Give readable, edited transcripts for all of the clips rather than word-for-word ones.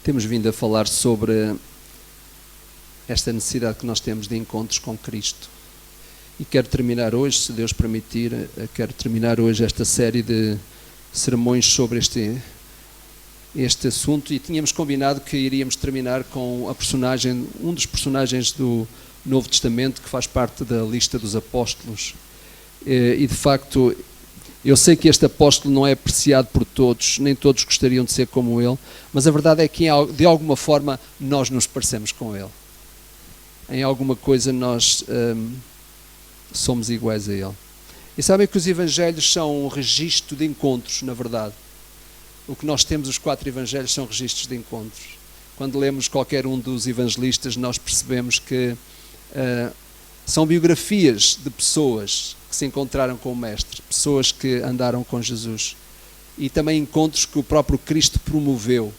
Temos vindo a falar sobre esta necessidade que nós temos de encontros com Cristo. E quero terminar hoje, se Deus permitir, esta série de sermões sobre este assunto, e tínhamos combinado que iríamos terminar com um dos personagens do Novo Testamento que faz parte da lista dos apóstolos. E de facto, eu sei que este apóstolo não é apreciado por todos, nem todos gostariam de ser como ele, mas a verdade é que de alguma forma nós nos parecemos com ele. Em alguma coisa nós somos iguais a ele. E sabem que os evangelhos são um registro de encontros, na verdade. O que nós temos, os 4 evangelhos, são registros de encontros. Quando lemos qualquer um dos evangelistas, nós percebemos que são biografias de pessoas que se encontraram com o Mestre, pessoas que andaram com Jesus, e também encontros que o próprio Cristo promoveu.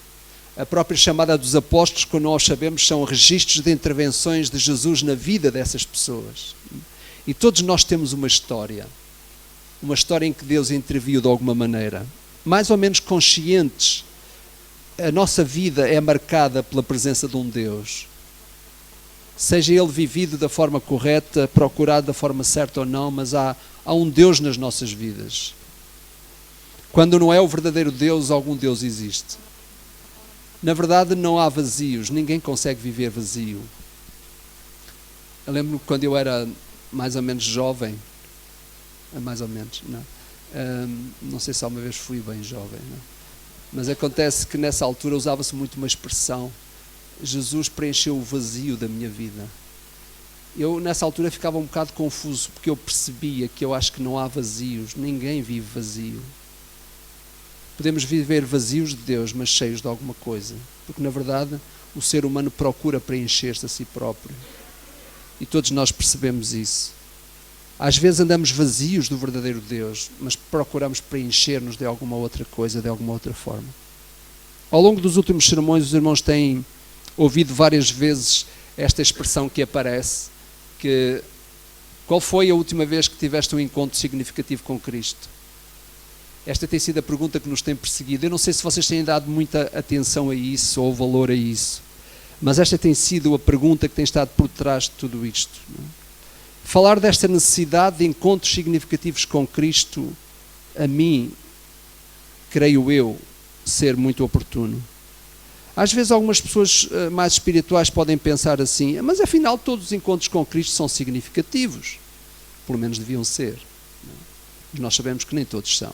A própria chamada dos apóstolos, como nós sabemos, são registros de intervenções de Jesus na vida dessas pessoas. E todos nós temos uma história em que Deus interviu de alguma maneira, mais ou menos conscientes. A nossa vida é marcada pela presença de um Deus. Seja ele vivido da forma correta, procurado da forma certa ou não, mas há um Deus nas nossas vidas. Quando não é o verdadeiro Deus, algum Deus existe. Na verdade, não há vazios, ninguém consegue viver vazio. Eu lembro-me quando eu era mais ou menos jovem, não sei se alguma vez fui bem jovem, não? Mas acontece que nessa altura usava-se muito uma expressão: Jesus preencheu o vazio da minha vida. Eu nessa altura ficava um bocado confuso, porque eu percebia que eu acho que não há vazios, ninguém vive vazio. Podemos viver vazios de Deus, mas cheios de alguma coisa, porque na verdade o ser humano procura preencher-se a si próprio, e todos nós percebemos isso. Às vezes andamos vazios do verdadeiro Deus, mas procuramos preencher-nos de alguma outra coisa, de alguma outra forma. Ao longo dos últimos sermões, os irmãos têm ouvido várias vezes esta expressão que aparece, que qual foi a última vez que tiveste um encontro significativo com Cristo? Esta tem sido a pergunta que nos tem perseguido. Eu não sei se vocês têm dado muita atenção a isso ou valor a isso, mas esta tem sido a pergunta que tem estado por trás de tudo isto. Falar desta necessidade de encontros significativos com Cristo, a mim, creio eu, ser muito oportuno. Às vezes algumas pessoas mais espirituais podem pensar assim: mas afinal todos os encontros com Cristo são significativos. Pelo menos deviam ser. Mas nós sabemos que nem todos são.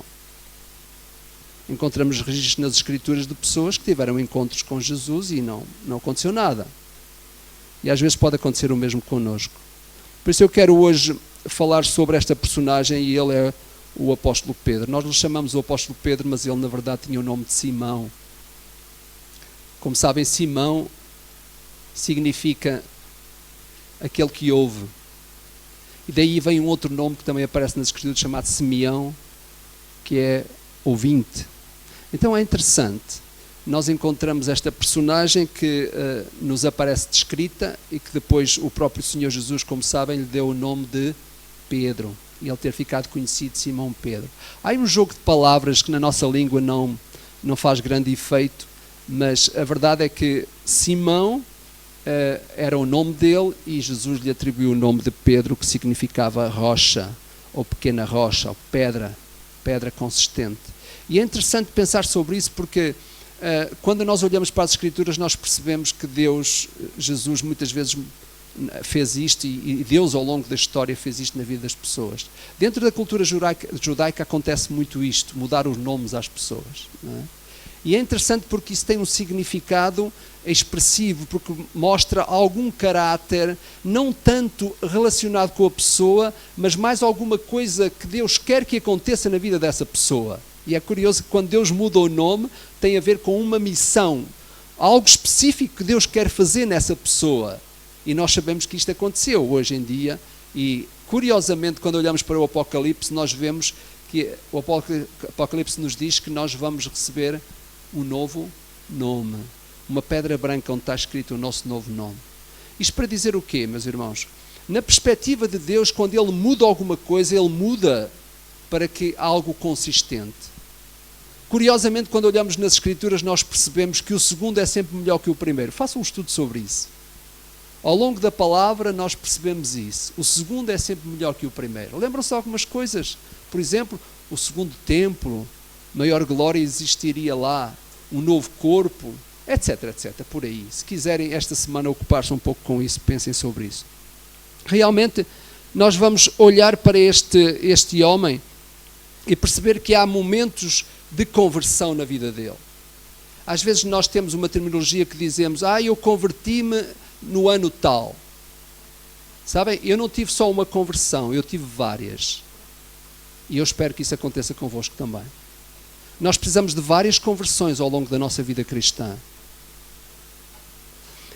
Encontramos registros nas Escrituras de pessoas que tiveram encontros com Jesus e não aconteceu nada. E às vezes pode acontecer o mesmo connosco. Por isso eu quero hoje falar sobre esta personagem, e ele é o apóstolo Pedro. Nós lhe chamamos o apóstolo Pedro, mas ele na verdade tinha o nome de Simão. Como sabem, Simão significa aquele que ouve. E daí vem um outro nome que também aparece nas Escrituras, chamado Simeão, que é ouvinte. Então é interessante, nós encontramos esta personagem que nos aparece descrita e que depois o próprio Senhor Jesus, como sabem, lhe deu o nome de Pedro, e ele ter ficado conhecido Simão Pedro. Há um jogo de palavras que na nossa língua não faz grande efeito, mas a verdade é que Simão era o nome dele e Jesus lhe atribuiu o nome de Pedro, que significava rocha, ou pequena rocha, ou pedra consistente. E é interessante pensar sobre isso, porque quando nós olhamos para as Escrituras, nós percebemos que Jesus muitas vezes fez isto, e Deus ao longo da história fez isto na vida das pessoas. Dentro da cultura judaica acontece muito isto, mudar os nomes às pessoas, não é? E é interessante porque isso tem um significado expressivo, porque mostra algum caráter, não tanto relacionado com a pessoa, mas mais alguma coisa que Deus quer que aconteça na vida dessa pessoa. E é curioso que quando Deus muda o nome, tem a ver com uma missão, algo específico que Deus quer fazer nessa pessoa. E nós sabemos que isto aconteceu hoje em dia, e curiosamente quando olhamos para o Apocalipse, nós vemos que o Apocalipse nos diz que nós vamos receber um novo nome, uma pedra branca onde está escrito o nosso novo nome. Isto para dizer o quê, meus irmãos? Na perspectiva de Deus, quando Ele muda alguma coisa, Ele muda para que algo consistente. Curiosamente, quando olhamos nas Escrituras, nós percebemos que o segundo é sempre melhor que o primeiro. Faça um estudo sobre isso. Ao longo da palavra, nós percebemos isso. O segundo é sempre melhor que o primeiro. Lembram-se de algumas coisas? Por exemplo, o segundo templo, maior glória existiria lá, um novo corpo, etc, etc, por aí. Se quiserem esta semana ocupar-se um pouco com isso, pensem sobre isso. Realmente, nós vamos olhar para este homem e perceber que há momentos de conversão na vida dele. Às vezes nós temos uma terminologia que dizemos, eu converti-me no ano tal. Sabem, eu não tive só uma conversão, eu tive várias. E eu espero que isso aconteça convosco também. Nós precisamos de várias conversões ao longo da nossa vida cristã.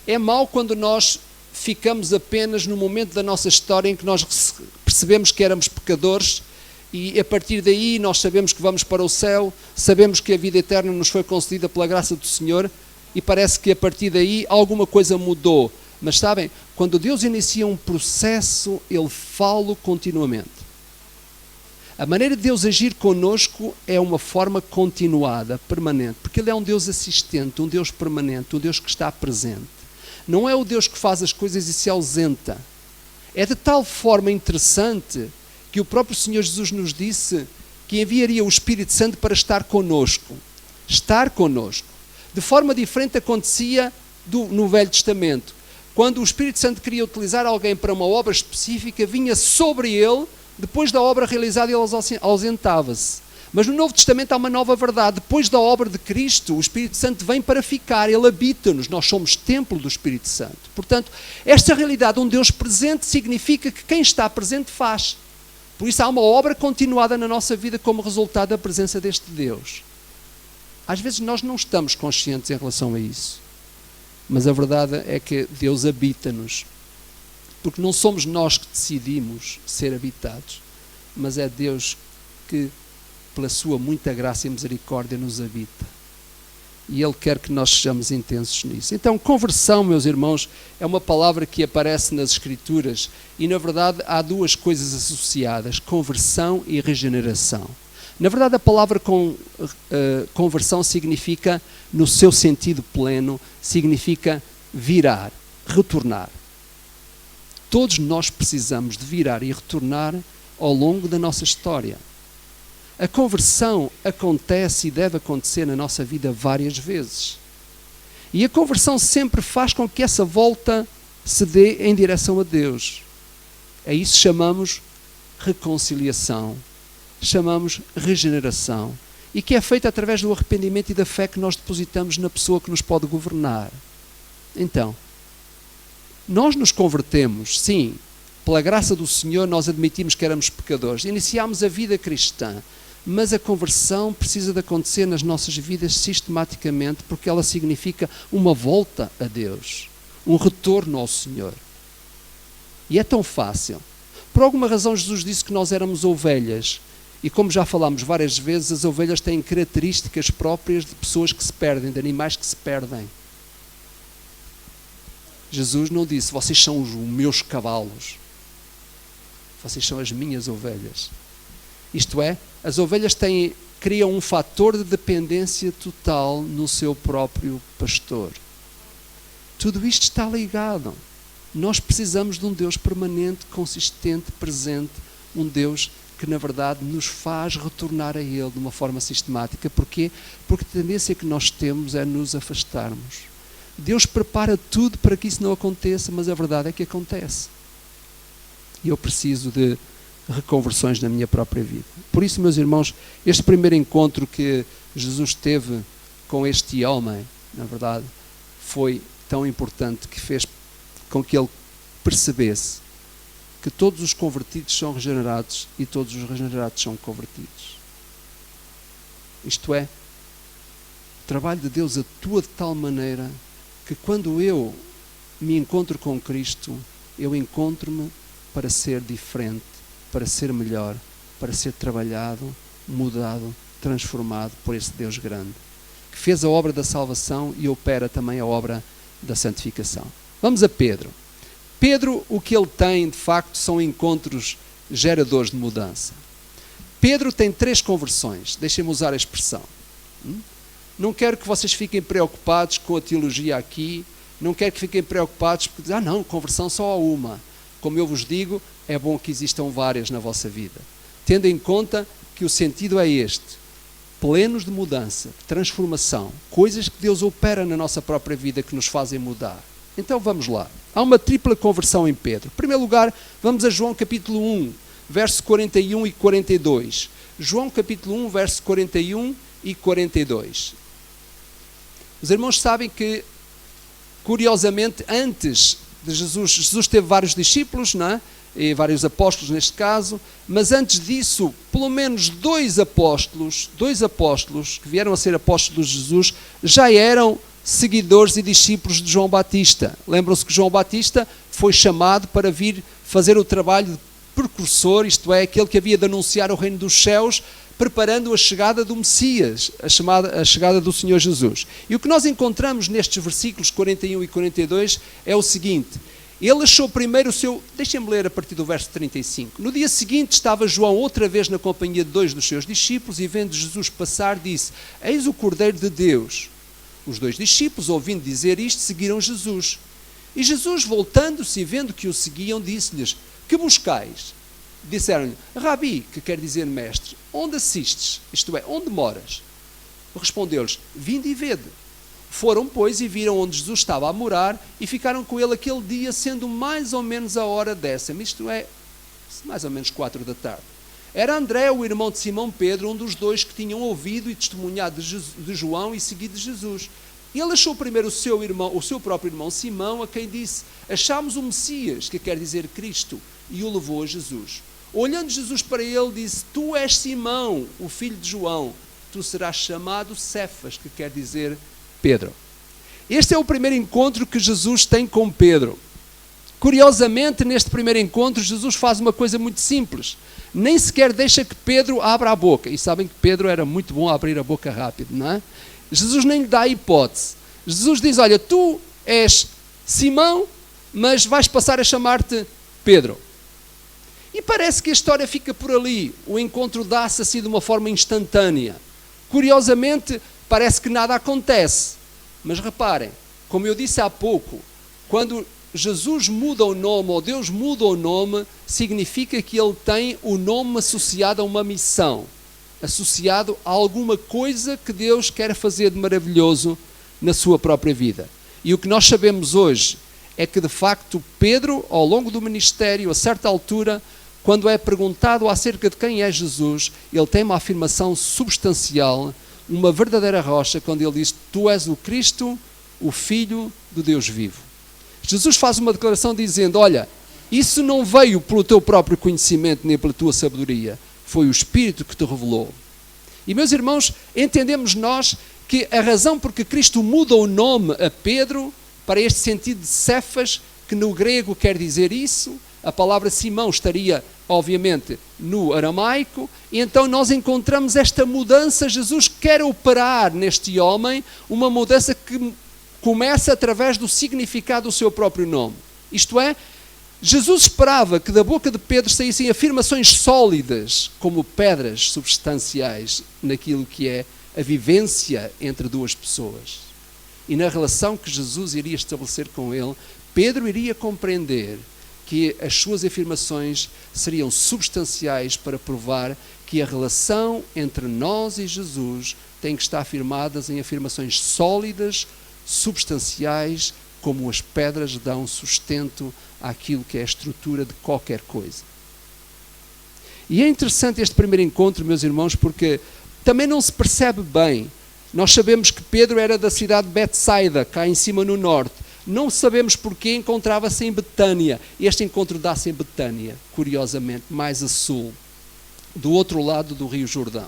É mau quando nós ficamos apenas no momento da nossa história em que nós percebemos que éramos pecadores e a partir daí nós sabemos que vamos para o céu, sabemos que a vida eterna nos foi concedida pela graça do Senhor e parece que a partir daí alguma coisa mudou. Mas sabem, quando Deus inicia um processo, Ele fala continuamente. A maneira de Deus agir connosco é uma forma continuada, permanente, porque Ele é um Deus assistente, um Deus permanente, um Deus que está presente. Não é o Deus que faz as coisas e se ausenta. É de tal forma interessante que o próprio Senhor Jesus nos disse que enviaria o Espírito Santo para estar connosco. Estar connosco. De forma diferente acontecia no Velho Testamento. Quando o Espírito Santo queria utilizar alguém para uma obra específica, vinha sobre ele, depois da obra realizada ele ausentava-se. Mas no Novo Testamento há uma nova verdade. Depois da obra de Cristo, o Espírito Santo vem para ficar, Ele habita-nos, nós somos templo do Espírito Santo. Portanto, esta realidade, um Deus presente, significa que quem está presente faz. Por isso há uma obra continuada na nossa vida como resultado da presença deste Deus. Às vezes nós não estamos conscientes em relação a isso. Mas a verdade é que Deus habita-nos. Porque não somos nós que decidimos ser habitados, mas é Deus que, pela sua muita graça e misericórdia, nos habita. E Ele quer que nós sejamos intensos nisso. Então, conversão, meus irmãos, é uma palavra que aparece nas Escrituras e, na verdade, há duas coisas associadas, conversão e regeneração. Na verdade, a palavra conversão significa, no seu sentido pleno, significa virar, retornar. Todos nós precisamos de virar e retornar ao longo da nossa história. A conversão acontece e deve acontecer na nossa vida várias vezes. E a conversão sempre faz com que essa volta se dê em direção a Deus. A isso chamamos reconciliação, chamamos regeneração, e que é feita através do arrependimento e da fé que nós depositamos na pessoa que nos pode governar. Então, nós nos convertemos, sim, pela graça do Senhor nós admitimos que éramos pecadores, iniciámos a vida cristã, mas a conversão precisa de acontecer nas nossas vidas sistematicamente, porque ela significa uma volta a Deus, um retorno ao Senhor. E é tão fácil. Por alguma razão Jesus disse que nós éramos ovelhas, e como já falámos várias vezes, as ovelhas têm características próprias de pessoas que se perdem, de animais que se perdem. Jesus não disse, vocês são os meus cavalos, vocês são as minhas ovelhas. Isto é, as ovelhas criam um fator de dependência total no seu próprio pastor. Tudo isto está ligado. Nós precisamos de um Deus permanente, consistente, presente, um Deus que na verdade nos faz retornar a Ele de uma forma sistemática. Porquê? Porque a tendência que nós temos é nos afastarmos. Deus prepara tudo para que isso não aconteça, mas a verdade é que acontece. E eu preciso de reconversões na minha própria vida. Por isso, meus irmãos, este primeiro encontro que Jesus teve com este homem, na verdade, foi tão importante que fez com que ele percebesse que todos os convertidos são regenerados e todos os regenerados são convertidos. Isto é, o trabalho de Deus atua de tal maneira que quando eu me encontro com Cristo, eu encontro-me para ser diferente, para ser melhor, para ser trabalhado, mudado, transformado por esse Deus grande, que fez a obra da salvação e opera também a obra da santificação. Vamos a Pedro. Pedro, o que ele tem, de facto, são encontros geradores de mudança. Pedro tem 3 conversões, deixem-me usar a expressão. Não quero que vocês fiquem preocupados com a teologia aqui, não quero que fiquem preocupados porque dizem, não, conversão só há uma. Como eu vos digo, é bom que existam várias na vossa vida. Tendo em conta que o sentido é este, plenos de mudança, de transformação, coisas que Deus opera na nossa própria vida que nos fazem mudar. Então vamos lá. Há uma tripla conversão em Pedro. Em primeiro lugar, vamos a João capítulo 1, verso 41 e 42. João capítulo 1, verso 41 e 42. Os irmãos sabem que, curiosamente, antes de Jesus teve vários discípulos, não é? E vários apóstolos neste caso, mas antes disso, pelo menos dois apóstolos que vieram a ser apóstolos de Jesus, já eram seguidores e discípulos de João Batista. Lembram-se que João Batista foi chamado para vir fazer o trabalho de precursor, isto é, aquele que havia de anunciar o reino dos céus, preparando a chegada do Messias, a chegada do Senhor Jesus. E o que nós encontramos nestes versículos 41 e 42 é o seguinte: ele achou primeiro o seu... Deixem-me ler a partir do verso 35. No dia seguinte estava João outra vez na companhia de dois dos seus discípulos e vendo Jesus passar disse, eis o Cordeiro de Deus. Os dois discípulos, ouvindo dizer isto, seguiram Jesus. E Jesus, voltando-se e vendo que o seguiam, disse-lhes, que buscais? Disseram-lhe, Rabi, que quer dizer mestre, onde assistes? Isto é, onde moras? Respondeu-lhes, vinde e vede. Foram, pois, e viram onde Jesus estava a morar e ficaram com ele aquele dia, sendo mais ou menos a hora 10, isto é, mais ou menos 4 da tarde. Era André, o irmão de Simão Pedro, um dos dois que tinham ouvido e testemunhado de João e seguido Jesus. Ele achou primeiro o seu próprio irmão Simão, a quem disse, achámos o Messias, que quer dizer Cristo, e o levou a Jesus. Olhando Jesus para ele, disse, tu és Simão, o filho de João, tu serás chamado Cefas, que quer dizer Pedro. Este é o primeiro encontro que Jesus tem com Pedro. Curiosamente, neste primeiro encontro, Jesus faz uma coisa muito simples. Nem sequer deixa que Pedro abra a boca. E sabem que Pedro era muito bom a abrir a boca rápido, não é? Jesus nem lhe dá a hipótese. Jesus diz, olha, tu és Simão, mas vais passar a chamar-te Pedro. E parece que a história fica por ali. O encontro dá-se assim de uma forma instantânea. Curiosamente, parece que nada acontece. Mas reparem, como eu disse há pouco, quando Jesus muda o nome, ou Deus muda o nome, significa que ele tem o nome associado a uma missão, associado a alguma coisa que Deus quer fazer de maravilhoso na sua própria vida. E o que nós sabemos hoje é que, de facto, Pedro, ao longo do ministério, a certa altura, quando é perguntado acerca de quem é Jesus, ele tem uma afirmação substancial, uma verdadeira rocha, quando ele diz, tu és o Cristo, o Filho do Deus vivo. Jesus faz uma declaração dizendo, olha, isso não veio pelo teu próprio conhecimento, nem pela tua sabedoria, foi o Espírito que te revelou. E, meus irmãos, entendemos nós que a razão por que Cristo muda o nome a Pedro, para este sentido de Cefas, que no grego quer dizer isso, a palavra Simão estaria, obviamente, no aramaico, e então nós encontramos esta mudança. Jesus quer operar neste homem uma mudança que começa através do significado do seu próprio nome. Isto é, Jesus esperava que da boca de Pedro saíssem afirmações sólidas, como pedras substanciais, naquilo que é a vivência entre duas pessoas. E na relação que Jesus iria estabelecer com ele, Pedro iria compreender que as suas afirmações seriam substanciais para provar que a relação entre nós e Jesus tem que estar firmadas em afirmações sólidas, substanciais, como as pedras dão sustento àquilo que é a estrutura de qualquer coisa. E é interessante este primeiro encontro, meus irmãos, porque também não se percebe bem. Nós sabemos que Pedro era da cidade de Betsaida, cá em cima no norte. Não sabemos porquê, encontrava-se em Betânia. Este encontro dá-se em Betânia, curiosamente, mais a sul, do outro lado do Rio Jordão.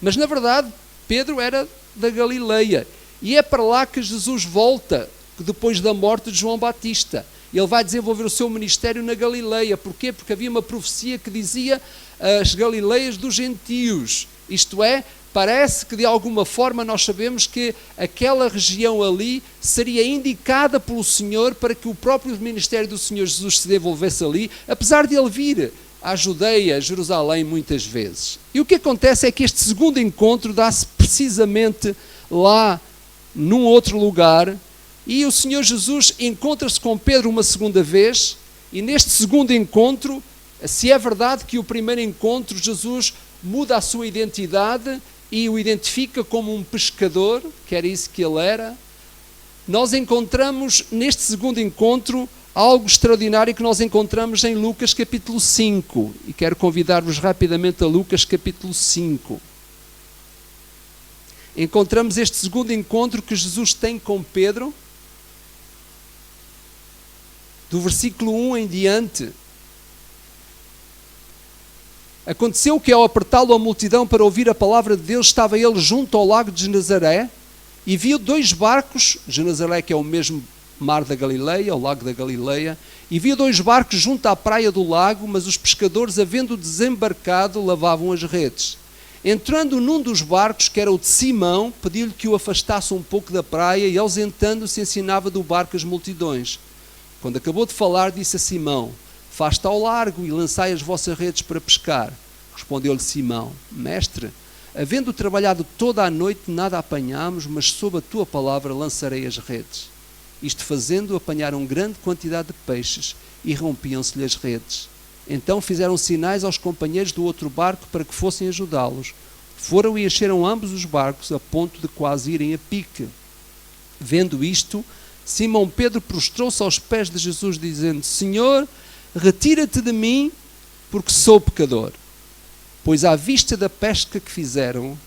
Mas, na verdade, Pedro era da Galileia. E é para lá que Jesus volta, depois da morte de João Batista. Ele vai desenvolver o seu ministério na Galileia. Porquê? Porque havia uma profecia que dizia as Galileias dos gentios. Isto é, parece que de alguma forma nós sabemos que aquela região ali seria indicada pelo Senhor para que o próprio ministério do Senhor Jesus se desenvolvesse ali, apesar de ele vir à Judeia, a Jerusalém, muitas vezes. E o que acontece é que este segundo encontro dá-se precisamente lá, num outro lugar, e o Senhor Jesus encontra-se com Pedro uma segunda vez, e neste segundo encontro, se é verdade que o primeiro encontro Jesus muda a sua identidade e o identifica como um pescador, que era isso que ele era, nós encontramos neste segundo encontro algo extraordinário que nós encontramos em Lucas capítulo 5. E quero convidar-vos rapidamente a Lucas capítulo 5. Encontramos este segundo encontro que Jesus tem com Pedro, do versículo 1 em diante. Aconteceu que, ao apertá-lo a multidão para ouvir a palavra de Deus, estava ele junto ao lago de Genezaré e viu 2 barcos, Genezaré, que é o mesmo mar da Galileia, o lago da Galileia, e viu 2 barcos junto à praia do lago, mas os pescadores, havendo desembarcado, lavavam as redes. Entrando num dos barcos, que era o de Simão, pediu-lhe que o afastasse um pouco da praia e, ausentando-se, ensinava do barco as multidões. Quando acabou de falar, disse a Simão: "Faste ao largo e lançai as vossas redes para pescar." Respondeu-lhe Simão: "Mestre, havendo trabalhado toda a noite, nada apanhámos, mas sob a tua palavra lançarei as redes." Isto fazendo, apanharam grande quantidade de peixes e rompiam-se-lhe as redes. Então fizeram sinais aos companheiros do outro barco para que fossem ajudá-los. Foram e encheram ambos os barcos, a ponto de quase irem a pique. Vendo isto, Simão Pedro prostrou-se aos pés de Jesus, dizendo: "Senhor, retira-te de mim, porque sou pecador." Pois à vista da pesca que fizeram,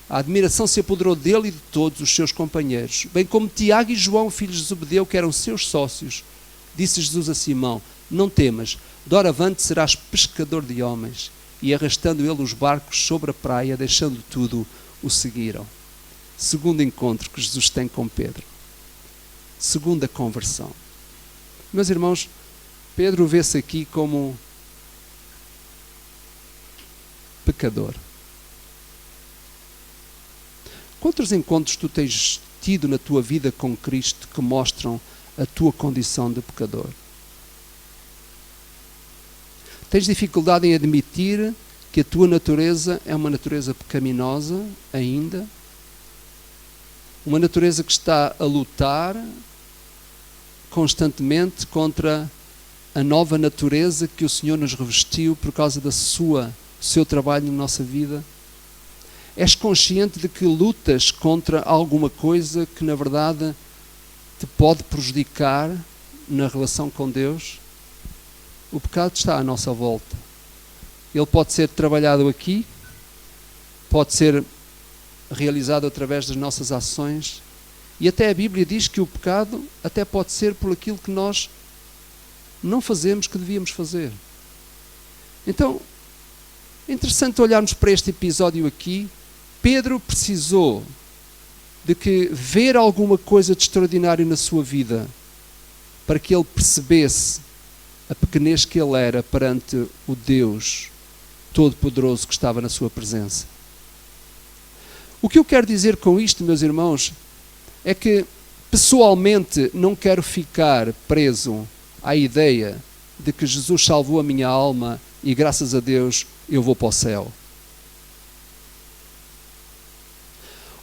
a admiração se apoderou dele e de todos os seus companheiros, bem como Tiago e João, filhos de Zebedeu, que eram seus sócios. Disse Jesus a Simão: "Não temas, doravante serás pescador de homens." E arrastando ele os barcos sobre a praia, deixando tudo, o seguiram. Segundo encontro que Jesus tem com Pedro. Segunda conversão. Meus irmãos, Pedro vê-se aqui como pecador. Quantos encontros tu tens tido na tua vida com Cristo que mostram a tua condição de pecador? Tens dificuldade em admitir que a tua natureza é uma natureza pecaminosa ainda? Uma natureza que está a lutar constantemente contra a nova natureza que o Senhor nos revestiu por causa do seu trabalho na nossa vida? És consciente de que lutas contra alguma coisa que na verdade te pode prejudicar na relação com Deus? O pecado está à nossa volta. Ele pode ser trabalhado aqui, pode ser realizado através das nossas ações, e até a Bíblia diz que o pecado até pode ser por aquilo que nós não fazemos que devíamos fazer. Então, é interessante olharmos para este episódio aqui. Pedro precisou de que ver alguma coisa de extraordinário na sua vida para que ele percebesse a pequenez que ele era perante o Deus Todo-Poderoso que estava na sua presença. O que eu quero dizer com isto, meus irmãos, é que pessoalmente não quero ficar preso à ideia de que Jesus salvou a minha alma e graças a Deus eu vou para o céu.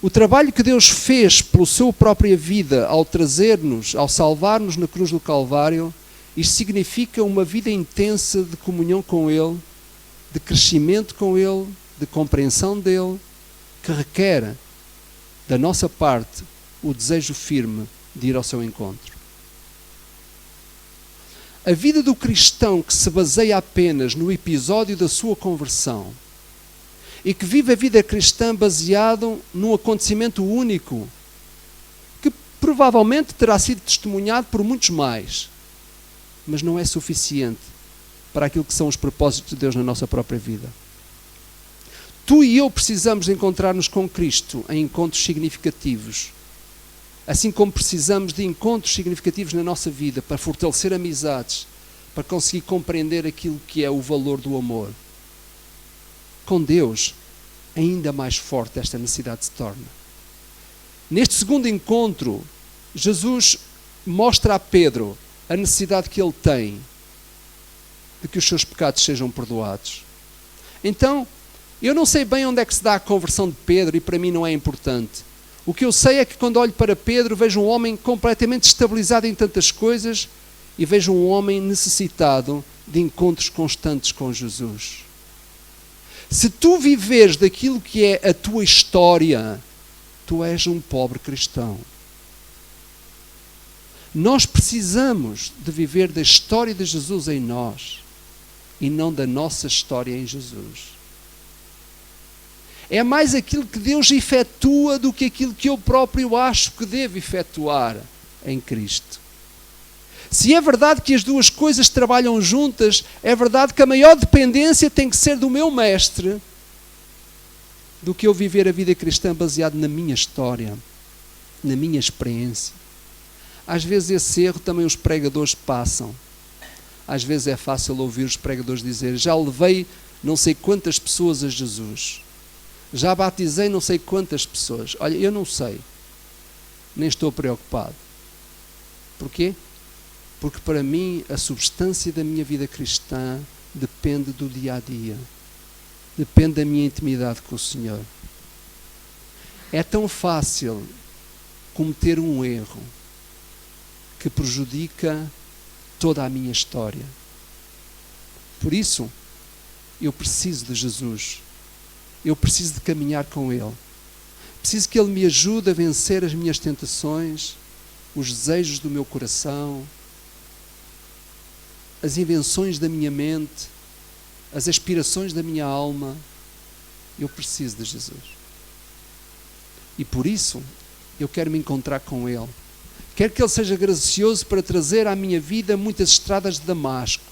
O trabalho que Deus fez pela sua própria vida ao trazer-nos, ao salvar-nos na cruz do Calvário, isto significa uma vida intensa de comunhão com Ele, de crescimento com Ele, de compreensão dEle, que requer da nossa parte o desejo firme de ir ao seu encontro. A vida do cristão que se baseia apenas no episódio da sua conversão e que vive a vida cristã baseado num acontecimento único, que provavelmente terá sido testemunhado por muitos mais, mas não é suficiente para aquilo que são os propósitos de Deus na nossa própria vida. Tu e eu precisamos encontrar-nos com Cristo em encontros significativos, assim como precisamos de encontros significativos na nossa vida para fortalecer amizades, para conseguir compreender aquilo que é o valor do amor. Com Deus, ainda mais forte esta necessidade se torna. Neste segundo encontro, Jesus mostra a Pedro a necessidade que ele tem de que os seus pecados sejam perdoados. Então, eu não sei bem onde é que se dá a conversão de Pedro e para mim não é importante. O que eu sei é que quando olho para Pedro vejo um homem completamente estabilizado em tantas coisas e vejo um homem necessitado de encontros constantes com Jesus. Se tu viveres daquilo que é a tua história, tu és um pobre cristão. Nós precisamos de viver da história de Jesus em nós e não da nossa história em Jesus. É mais aquilo que Deus efetua do que aquilo que eu próprio acho que devo efetuar em Cristo. Se é verdade que as duas coisas trabalham juntas, é verdade que a maior dependência tem que ser do meu mestre do que eu viver a vida cristã baseado na minha história, na minha experiência. Às vezes esse erro também os pregadores passam. Às vezes é fácil ouvir os pregadores dizer: já levei não sei quantas pessoas a Jesus. Já batizei não sei quantas pessoas. Olha, eu não sei. Nem estou preocupado. Porquê? Porque para mim a substância da minha vida cristã depende do dia a dia. Depende da minha intimidade com o Senhor. É tão fácil cometer um erro que prejudica toda a minha história. Por isso, eu preciso de Jesus. Eu preciso de caminhar com Ele. Preciso que Ele me ajude a vencer as minhas tentações, os desejos do meu coração, as invenções da minha mente, as aspirações da minha alma. Eu preciso de Jesus. E por isso, eu quero me encontrar com Ele. Quero que Ele seja gracioso para trazer à minha vida muitas estradas de Damasco.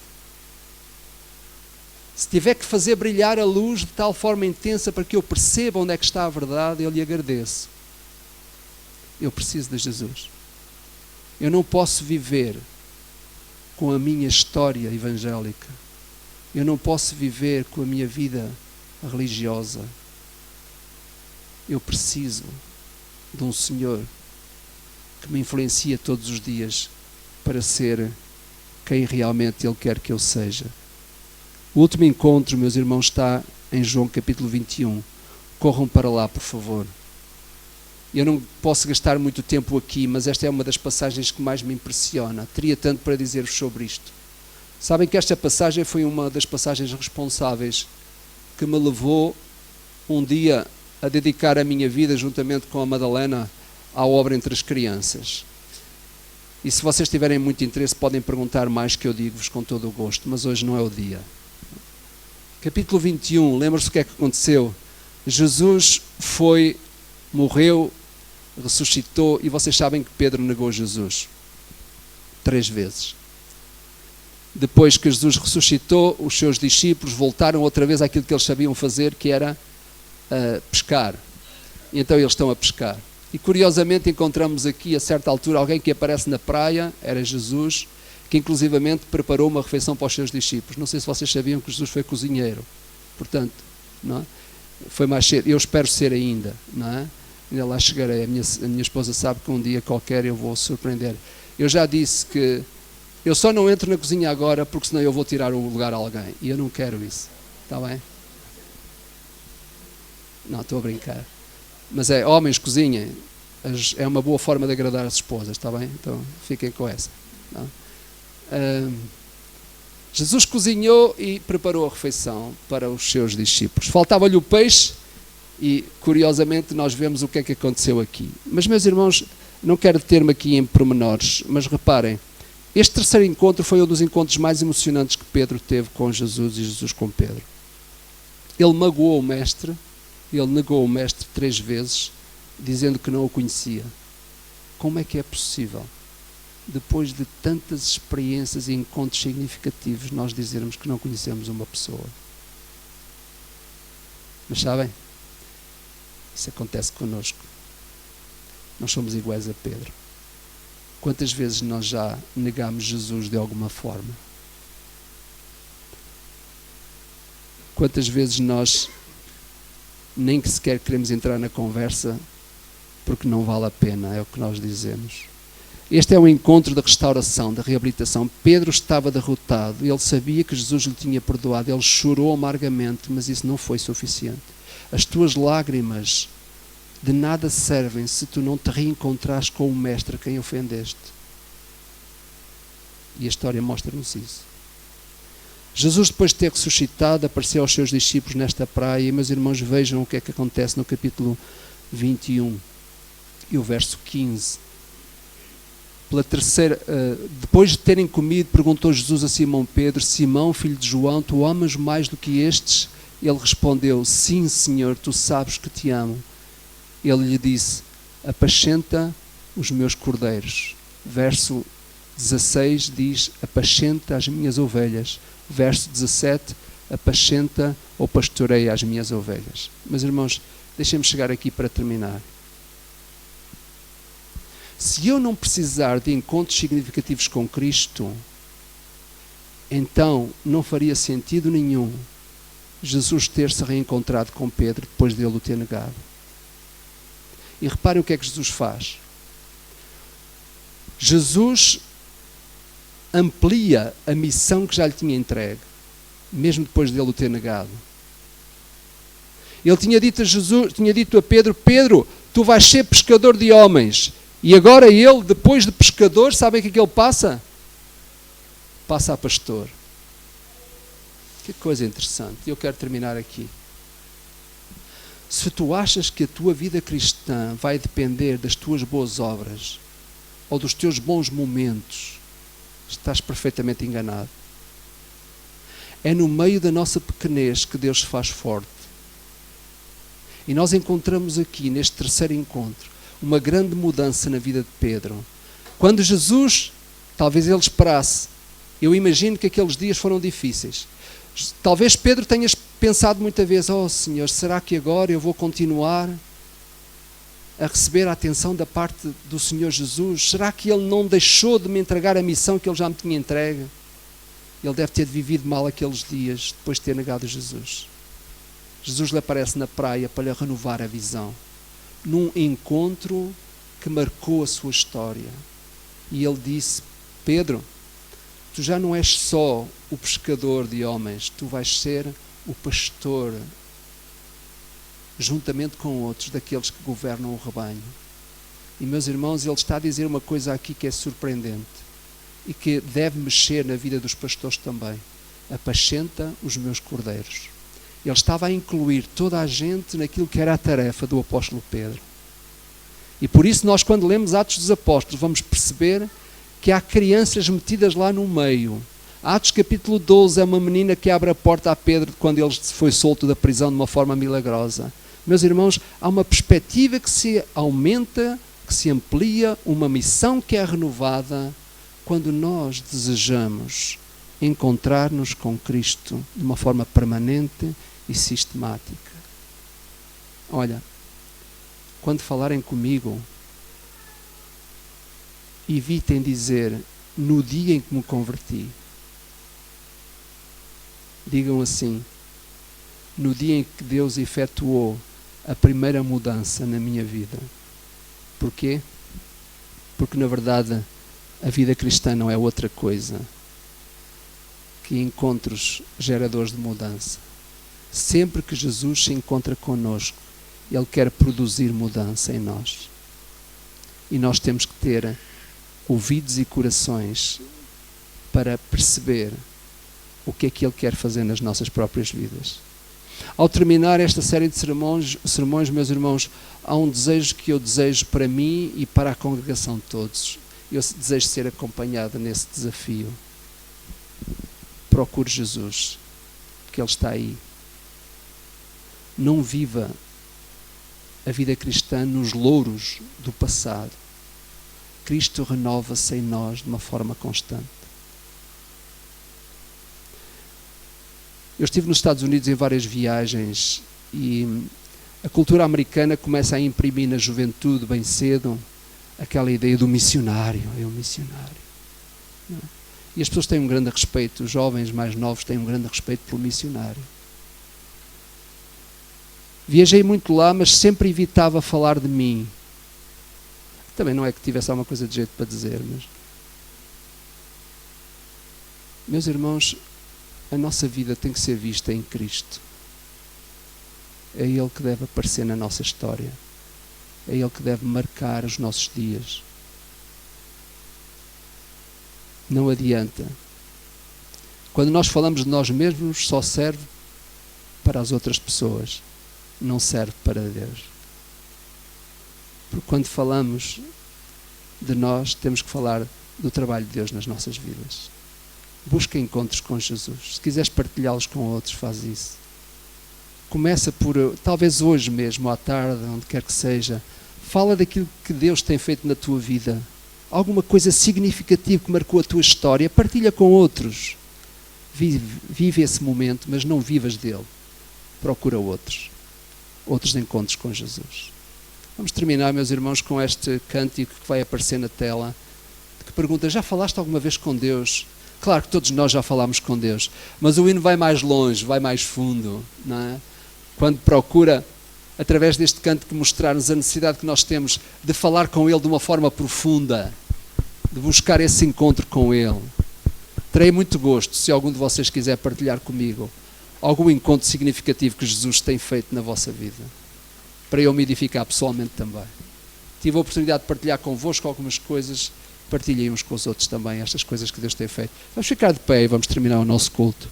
Se tiver que fazer brilhar a luz de tal forma intensa para que eu perceba onde é que está a verdade, eu lhe agradeço. Eu preciso de Jesus. Eu não posso viver com a minha história evangélica. Eu não posso viver com a minha vida religiosa. Eu preciso de um Senhor que me influencia todos os dias para ser quem realmente Ele quer que eu seja. O último encontro, meus irmãos, está em João capítulo 21. Corram para lá, por favor. Eu não posso gastar muito tempo aqui, mas esta é uma das passagens que mais me impressiona. Teria tanto para dizer-vos sobre isto. Sabem que esta passagem foi uma das passagens responsáveis que me levou um dia a dedicar a minha vida, juntamente com a Madalena, à obra entre as crianças. E se vocês tiverem muito interesse, podem perguntar mais, que eu digo-vos com todo o gosto, mas hoje não é o dia. Capítulo 21, lembra-se o que é que aconteceu? Jesus morreu, ressuscitou, e vocês sabem que Pedro negou Jesus 3 vezes. Depois que Jesus ressuscitou, os seus discípulos voltaram outra vez àquilo que eles sabiam fazer, que era pescar. E então eles estão a pescar. E curiosamente encontramos aqui, a certa altura, alguém que aparece na praia, era Jesus, que inclusivamente preparou uma refeição para os seus discípulos. Não sei se vocês sabiam que Jesus foi cozinheiro. Portanto, não é? Foi mais cedo. Eu espero ser ainda, não é? Ainda lá chegarei. A minha esposa sabe que um dia qualquer eu vou surpreender. Eu já disse que eu só não entro na cozinha agora porque senão eu vou tirar o lugar a alguém. E eu não quero isso. Está bem? Não, estou a brincar. Mas homens, cozinhem. É uma boa forma de agradar as esposas, está bem? Então fiquem com essa. Não? Jesus cozinhou e preparou a refeição para os seus discípulos. Faltava-lhe o peixe e, curiosamente, nós vemos o que é que aconteceu aqui. Mas, meus irmãos, não quero deter-me aqui em pormenores, mas reparem, este terceiro encontro foi um dos encontros mais emocionantes que Pedro teve com Jesus e Jesus com Pedro. Ele magoou o mestre, ele negou o mestre 3 vezes, dizendo que não o conhecia. Como é que é possível, depois de tantas experiências e encontros significativos, nós dizermos que não conhecemos uma pessoa? Mas sabem, isso acontece connosco. Nós somos iguais a Pedro. Quantas vezes nós já negamos Jesus de alguma forma? Quantas vezes nós nem que sequer queremos entrar na conversa porque não vale a pena, é o que nós dizemos. Este é o encontro da restauração, da reabilitação. Pedro estava derrotado, ele sabia que Jesus lhe tinha perdoado, ele chorou amargamente, mas isso não foi suficiente. As tuas lágrimas de nada servem se tu não te reencontrares com o Mestre a quem ofendeste. E a história mostra-nos isso. Jesus, depois de ter ressuscitado, apareceu aos seus discípulos nesta praia, e meus irmãos, vejam o que é que acontece no capítulo 21 e o verso 15. Depois de terem comido, perguntou Jesus a Simão Pedro: Simão, filho de João, tu amas mais do que estes? Ele respondeu: sim, Senhor, tu sabes que te amo. Ele lhe disse: apacenta os meus cordeiros. Verso 16 diz: apacenta as minhas ovelhas. Verso 17: apacenta ou pastoreia as minhas ovelhas. Meus irmãos, deixem-me chegar aqui para terminar. Se eu não precisar de encontros significativos com Cristo, então não faria sentido nenhum Jesus ter-se reencontrado com Pedro depois dele o ter negado. E reparem o que é que Jesus faz. Jesus amplia a missão que já lhe tinha entregue, mesmo depois dele o ter negado. Ele tinha dito a Pedro: Pedro, tu vais ser pescador de homens. E agora ele, depois de pescador, sabem o que é que ele passa? Passa a pastor. Que coisa interessante. Eu quero terminar aqui. Se tu achas que a tua vida cristã vai depender das tuas boas obras ou dos teus bons momentos, estás perfeitamente enganado. É no meio da nossa pequenez que Deus se faz forte. E nós encontramos aqui, neste terceiro encontro, uma grande mudança na vida de Pedro. Quando Jesus, talvez ele esperasse, eu imagino que aqueles dias foram difíceis. Talvez Pedro tenha pensado muitas vezes: oh Senhor, será que agora eu vou continuar a receber a atenção da parte do Senhor Jesus? Será que Ele não deixou de me entregar a missão que Ele já me tinha entregue? Ele deve ter vivido mal aqueles dias depois de ter negado Jesus. Jesus lhe aparece na praia para lhe renovar a visão, num encontro que marcou a sua história. E ele disse: Pedro, tu já não és só o pescador de homens, tu vais ser o pastor, juntamente com outros, daqueles que governam o rebanho. E meus irmãos, ele está a dizer uma coisa aqui que é surpreendente e que deve mexer na vida dos pastores também: apacenta os meus cordeiros. Ele estava a incluir toda a gente naquilo que era a tarefa do apóstolo Pedro. E por isso nós, quando lemos Atos dos Apóstolos, vamos perceber que há crianças metidas lá no meio. Atos capítulo 12 é uma menina que abre a porta a Pedro quando ele foi solto da prisão de uma forma milagrosa. Meus irmãos, há uma perspectiva que se aumenta, que se amplia, uma missão que é renovada quando nós desejamos encontrar-nos com Cristo de uma forma permanente e sistemática. Olha, quando falarem comigo, evitem dizer no dia em que me converti. Digam assim: no dia em que Deus efetuou a primeira mudança na minha vida. Porquê? Porque na verdade a vida cristã não é outra coisa que encontros geradores de mudança. Sempre que Jesus se encontra connosco, Ele quer produzir mudança em nós. E nós temos que ter ouvidos e corações para perceber o que é que Ele quer fazer nas nossas próprias vidas. Ao terminar esta série de sermões, meus irmãos, há um desejo que eu desejo para mim e para a congregação de todos. Eu desejo ser acompanhado nesse desafio. Procure Jesus, porque Ele está aí. Não viva a vida cristã nos louros do passado. Cristo renova-se em nós de uma forma constante. Eu estive nos Estados Unidos em várias viagens e a cultura americana começa a imprimir na juventude bem cedo aquela ideia do missionário. É um missionário. Não é? E as pessoas têm um grande respeito, os jovens mais novos têm um grande respeito pelo missionário. Viajei muito lá, mas sempre evitava falar de mim. Também não é que tivesse alguma coisa de jeito para dizer, mas... Meus irmãos, a nossa vida tem que ser vista em Cristo. É Ele que deve aparecer na nossa história. É Ele que deve marcar os nossos dias. Não adianta. Quando nós falamos de nós mesmos, só serve para as outras pessoas. Não serve para Deus. Porque quando falamos de nós, temos que falar do trabalho de Deus nas nossas vidas. Busca encontros com Jesus. Se quiseres partilhá-los com outros, faz isso. Começa por, talvez hoje mesmo, à tarde, onde quer que seja, fala daquilo que Deus tem feito na tua vida. Alguma coisa significativa que marcou a tua história, partilha com outros. Vive esse momento, mas não vivas dele. Procura outros encontros com Jesus. Vamos terminar, meus irmãos, com este cântico que vai aparecer na tela, que pergunta: já falaste alguma vez com Deus? Claro que todos nós já falámos com Deus, mas o hino vai mais longe, vai mais fundo, não é? Quando procura, através deste cântico, mostrar-nos a necessidade que nós temos de falar com Ele de uma forma profunda, de buscar esse encontro com Ele. Terei muito gosto, se algum de vocês quiser partilhar comigo algum encontro significativo que Jesus tem feito na vossa vida, para eu me edificar pessoalmente também. Tive a oportunidade de partilhar convosco algumas coisas, partilhem uns com os outros também estas coisas que Deus tem feito. Vamos ficar de pé e vamos terminar o nosso culto.